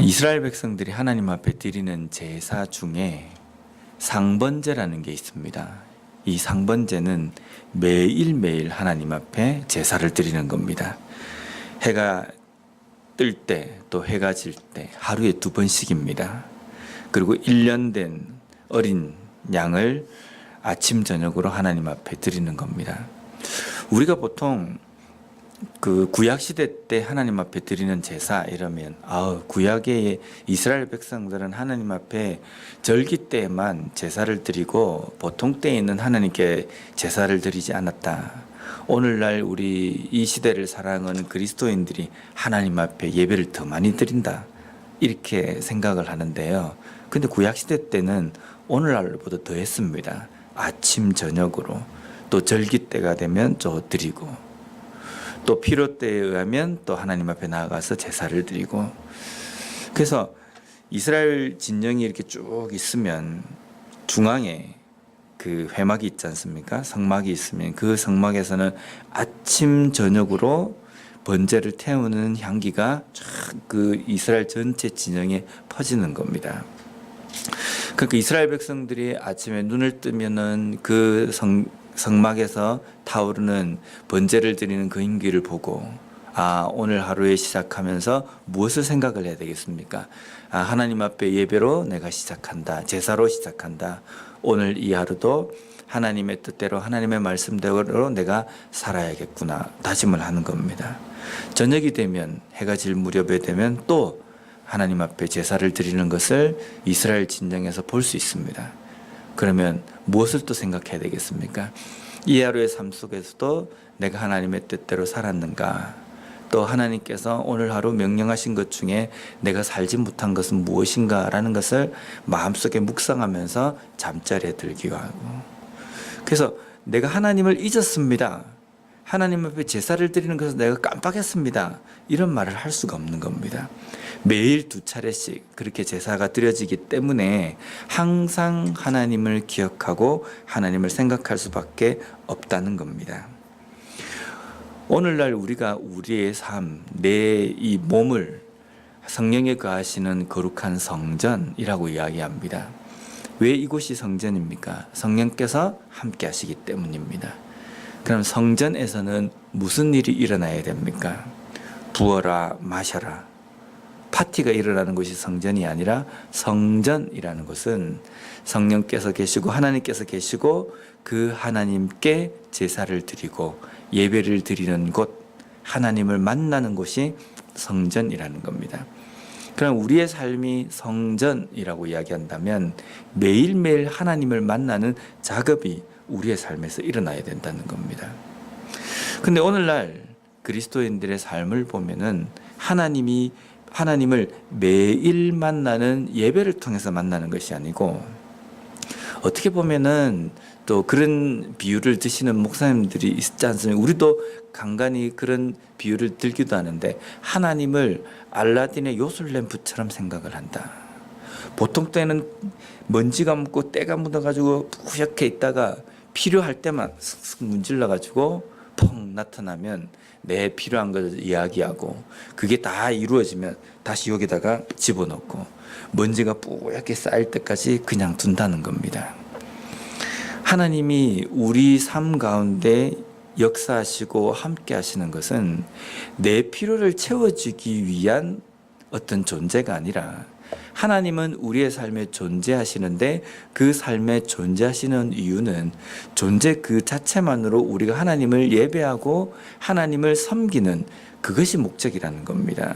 이스라엘 백성들이 하나님 앞에 드리는 제사 중에 상번제라는 게 있습니다. 이 상번제는 매일매일 하나님 앞에 제사를 드리는 겁니다. 해가 뜰 때, 또 해가 질 때 하루에 2번씩입니다. 그리고 1년 된 어린 양을 아침 저녁으로 하나님 앞에 드리는 겁니다. 우리가 보통 그 구약 시대 때 하나님 앞에 드리는 제사 이러면 구약의 이스라엘 백성들은 하나님 앞에 절기 때에만 제사를 드리고 보통 때에는 하나님께 제사를 드리지 않았다. 오늘날 우리 이 시대를 살아가는 그리스도인들이 하나님 앞에 예배를 더 많이 드린다, 이렇게 생각을 하는데요. 근데 구약 시대 때는 오늘날보다 더 했습니다. 아침 저녁으로, 또 절기 때가 되면 또 드리고, 또 필요 때에 의하면 또 하나님 앞에 나아가서 제사를 드리고. 그래서 이스라엘 진영이 이렇게 쭉 있으면 중앙에 그 회막이 있지 않습니까? 성막이 있으면 그 성막에서는 아침 저녁으로 번제를 태우는 향기가 쫙 그 이스라엘 전체 진영에 퍼지는 겁니다. 그러니까 이스라엘 백성들이 아침에 눈을 뜨면은 그 성막에서 타오르는 번제를 드리는 그 향기를 보고, 오늘 하루에 시작하면서 무엇을 생각을 해야 되겠습니까? 하나님 앞에 예배로 내가 시작한다, 제사로 시작한다. 오늘 이 하루도 하나님의 뜻대로, 하나님의 말씀대로 내가 살아야겠구나 다짐을 하는 겁니다. 저녁이 되면, 해가 질 무렵에 되면 또 하나님 앞에 제사를 드리는 것을 이스라엘 진영에서 볼 수 있습니다. 그러면 무엇을 또 생각해야 되겠습니까? 이 하루의 삶 속에서도 내가 하나님의 뜻대로 살았는가? 또 하나님께서 오늘 하루 명령하신 것 중에 내가 살지 못한 것은 무엇인가? 라는 것을 마음속에 묵상하면서 잠자리에 들기도 하고. 그래서 내가 하나님을 잊었습니다, 하나님 앞에 제사를 드리는 것을 내가 깜빡했습니다, 이런 말을 할 수가 없는 겁니다. 매일 2차례씩 그렇게 제사가 드려지기 때문에 항상 하나님을 기억하고 하나님을 생각할 수밖에 없다는 겁니다. 오늘날 우리가 우리의 삶, 내 이 몸을 성령에 거하시는 거룩한 성전이라고 이야기합니다. 왜 이곳이 성전입니까? 성령께서 함께 하시기 때문입니다. 그럼 성전에서는 무슨 일이 일어나야 됩니까? 부어라 마셔라, 파티가 일어나는 곳이 성전이 아니라, 성전이라는 곳은 성령께서 계시고 하나님께서 계시고 그 하나님께 제사를 드리고 예배를 드리는 곳, 하나님을 만나는 곳이 성전이라는 겁니다. 그럼 우리의 삶이 성전이라고 이야기한다면 매일매일 하나님을 만나는 작업이 우리의 삶에서 일어나야 된다는 겁니다. 근데 오늘날 그리스도인들의 삶을 보면은 하나님을 매일 만나는 예배를 통해서 만나는 것이 아니고, 어떻게 보면은 또 그런 비유를 드시는 목사님들이 있지 않습니까? 우리도 간간히 그런 비유를 들기도 하는데, 하나님을 알라딘의 요술 램프처럼 생각을 한다. 보통 때는 먼지가 묻고 때가 묻어가지고 뿌옇게 있다가 필요할 때만 슥슥 문질러가지고 펑 나타나면 내 필요한 것을 이야기하고, 그게 다 이루어지면 다시 여기다가 집어넣고 먼지가 뿌옇게 쌓일 때까지 그냥 둔다는 겁니다. 하나님이 우리 삶 가운데 역사하시고 함께 하시는 것은 내 필요를 채워주기 위한 어떤 존재가 아니라, 하나님은 우리의 삶에 존재하시는데 그 삶에 존재하시는 이유는 존재 그 자체만으로 우리가 하나님을 예배하고 하나님을 섬기는 그것이 목적이라는 겁니다.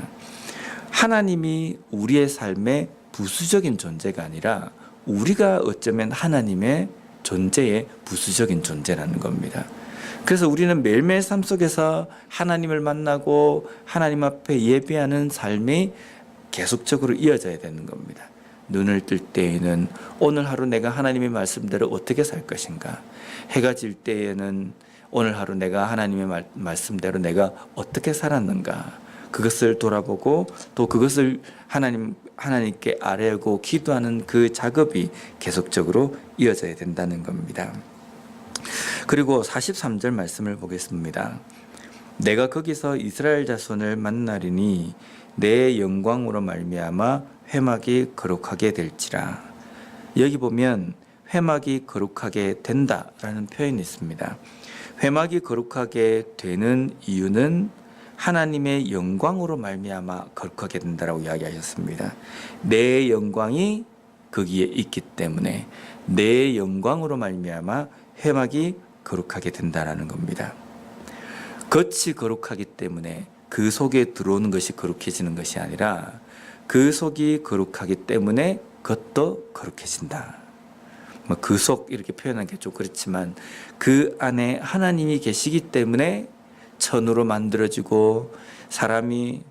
하나님이 우리의 삶의 부수적인 존재가 아니라 우리가 어쩌면 하나님의 존재의 부수적인 존재라는 겁니다. 그래서 우리는 매일매일 삶 속에서 하나님을 만나고 하나님 앞에 예배하는 삶이 계속적으로 이어져야 되는 겁니다. 눈을 뜰 때에는 오늘 하루 내가 하나님의 말씀대로 어떻게 살 것인가? 해가 질 때에는 오늘 하루 내가 하나님의 말씀대로 내가 어떻게 살았는가? 그것을 돌아보고 또 그것을 하나님께 아뢰고 기도하는 그 작업이 계속적으로 이어져야 된다는 겁니다. 그리고 43절 말씀을 보겠습니다. 내가 거기서 이스라엘 자손을 만나리니 내 영광으로 말미암아 회막이 거룩하게 될지라. 여기 보면 회막이 거룩하게 된다라는 표현이 있습니다. 회막이 거룩하게 되는 이유는 하나님의 영광으로 말미암아 거룩하게 된다라고 이야기하셨습니다. 내 영광이 거기에 있기 때문에 내 영광으로 말미암아 회막이 거룩하게 된다라는 겁니다. 겉이 거룩하기 때문에 그 속에 들어오는 것이 거룩해지는 것이 아니라 그 속이 거룩하기 때문에 겉도 거룩해진다. 그 속 이렇게 표현하는 게 좀 그렇지만 그 안에 하나님이 계시기 때문에 천으로 만들어지고 사람이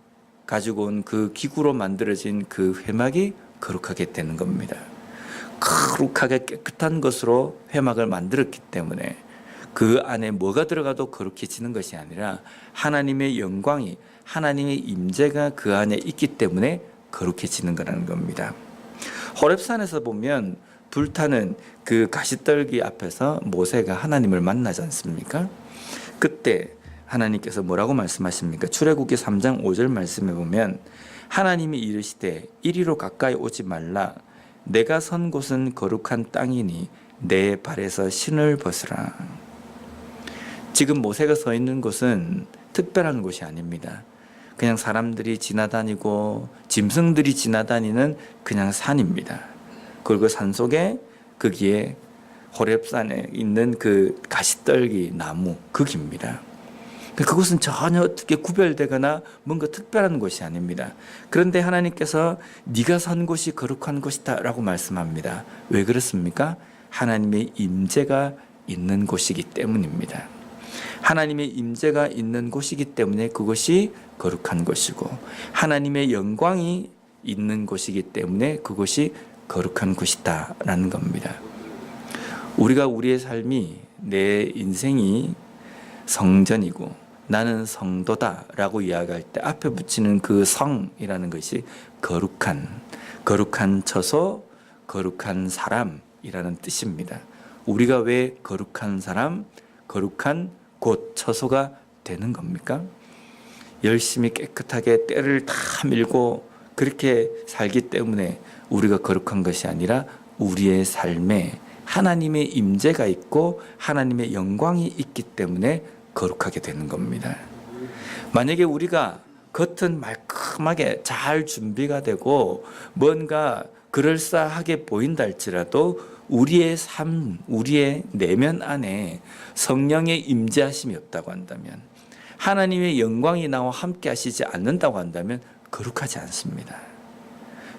가지고 온 그 기구로 만들어진 그 회막이 거룩하게 되는 겁니다. 거룩하게 깨끗한 것으로 회막을 만들었기 때문에 그 안에 뭐가 들어가도 거룩해지는 것이 아니라 하나님의 영광이, 하나님의 임재가 그 안에 있기 때문에 거룩해지는 거라는 겁니다. 호렙산에서 보면 불타는 그 가시떨기 앞에서 모세가 하나님을 만나지 않습니까? 그때 하나님께서 뭐라고 말씀하십니까? 출애굽기 3장 5절 말씀에 보면 하나님이 이르시되 이리로 가까이 오지 말라. 내가 선 곳은 거룩한 땅이니 내 발에서 신을 벗으라. 지금 모세가 서 있는 곳은 특별한 곳이 아닙니다. 그냥 사람들이 지나다니고 짐승들이 지나다니는 그냥 산입니다. 그리고 산 속에 거기에 호렙산에 있는 그 가시떨기 나무 거기입니다. 그곳은 전혀 어떻게 구별되거나 뭔가 특별한 곳이 아닙니다. 그런데 하나님께서 네가 선 곳이 거룩한 곳이다 라고 말씀합니다. 왜 그렇습니까? 하나님의 임재가 있는 곳이기 때문입니다. 하나님의 임재가 있는 곳이기 때문에 그것이 거룩한 곳이고 하나님의 영광이 있는 곳이기 때문에 그것이 거룩한 곳이다 라는 겁니다. 우리가 우리의 삶이, 내 인생이 성전이고 나는 성도다 라고 이야기할 때 앞에 붙이는 그 성이라는 것이 거룩한 처소, 거룩한 사람이라는 뜻입니다. 우리가 왜 거룩한 사람, 거룩한 곳, 처소가 되는 겁니까? 열심히 깨끗하게 때를 다 밀고 그렇게 살기 때문에 우리가 거룩한 것이 아니라 우리의 삶에 하나님의 임재가 있고 하나님의 영광이 있기 때문에 거룩하게 되는 겁니다. 만약에 우리가 겉은 말끔하게 잘 준비가 되고 뭔가 그럴싸하게 보인다 할지라도 우리의 삶, 우리의 내면 안에 성령의 임재하심이 없다고 한다면, 하나님의 영광이 나와 함께 하시지 않는다고 한다면 거룩하지 않습니다.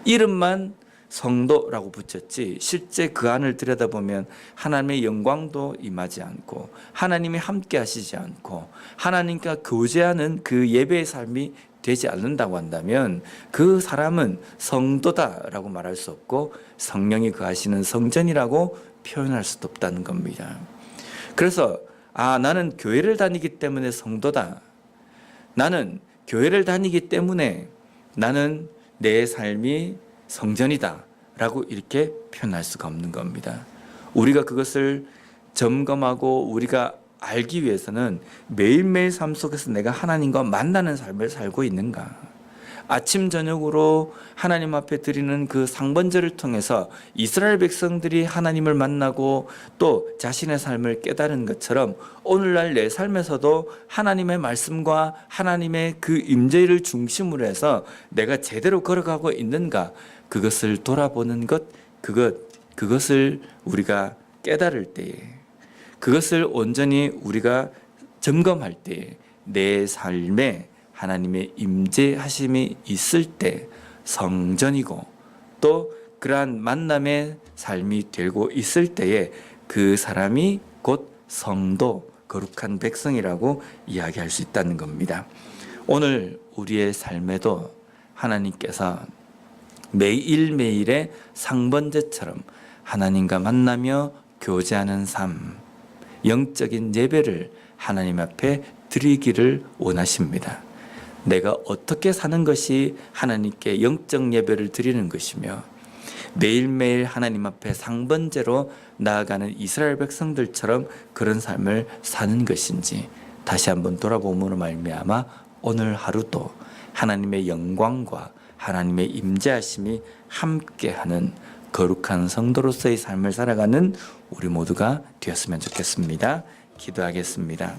이름만 성도라고 붙였지 실제 그 안을 들여다보면 하나님의 영광도 임하지 않고 하나님이 함께 하시지 않고 하나님과 교제하는 그 예배의 삶이 되지 않는다고 한다면 그 사람은 성도다라고 말할 수 없고 성령이 거하시는 성전이라고 표현할 수도 없다는 겁니다. 그래서 나는 교회를 다니기 때문에 성도다. 나는 교회를 다니기 때문에 나는 내 삶이 성전이다 라고 이렇게 표현할 수가 없는 겁니다. 우리가 그것을 점검하고 우리가 알기 위해서는 매일매일 삶 속에서 내가 하나님과 만나는 삶을 살고 있는가, 아침 저녁으로 하나님 앞에 드리는 그 상번제를 통해서 이스라엘 백성들이 하나님을 만나고 또 자신의 삶을 깨달은 것처럼 오늘날 내 삶에서도 하나님의 말씀과 하나님의 그 임재를 중심으로 해서 내가 제대로 걸어가고 있는가, 그것을 돌아보는 것, 그것을 우리가 깨달을 때에, 그것을 온전히 우리가 점검할 때에 내 삶에 하나님의 임재하심이 있을 때 성전이고 또 그러한 만남의 삶이 되고 있을 때에 그 사람이 곧 성도, 거룩한 백성이라고 이야기할 수 있다는 겁니다. 오늘 우리의 삶에도 하나님께서 매일매일의 상번제처럼 하나님과 만나며 교제하는 삶, 영적인 예배를 하나님 앞에 드리기를 원하십니다. 내가 어떻게 사는 것이 하나님께 영적 예배를 드리는 것이며 매일매일 하나님 앞에 상번제로 나아가는 이스라엘 백성들처럼 그런 삶을 사는 것인지, 다시 한번 돌아봄으로 말미암아 오늘 하루도 하나님의 영광과 하나님의 임재하심이 함께하는 거룩한 성도로서의 삶을 살아가는 우리 모두가 되었으면 좋겠습니다. 기도하겠습니다.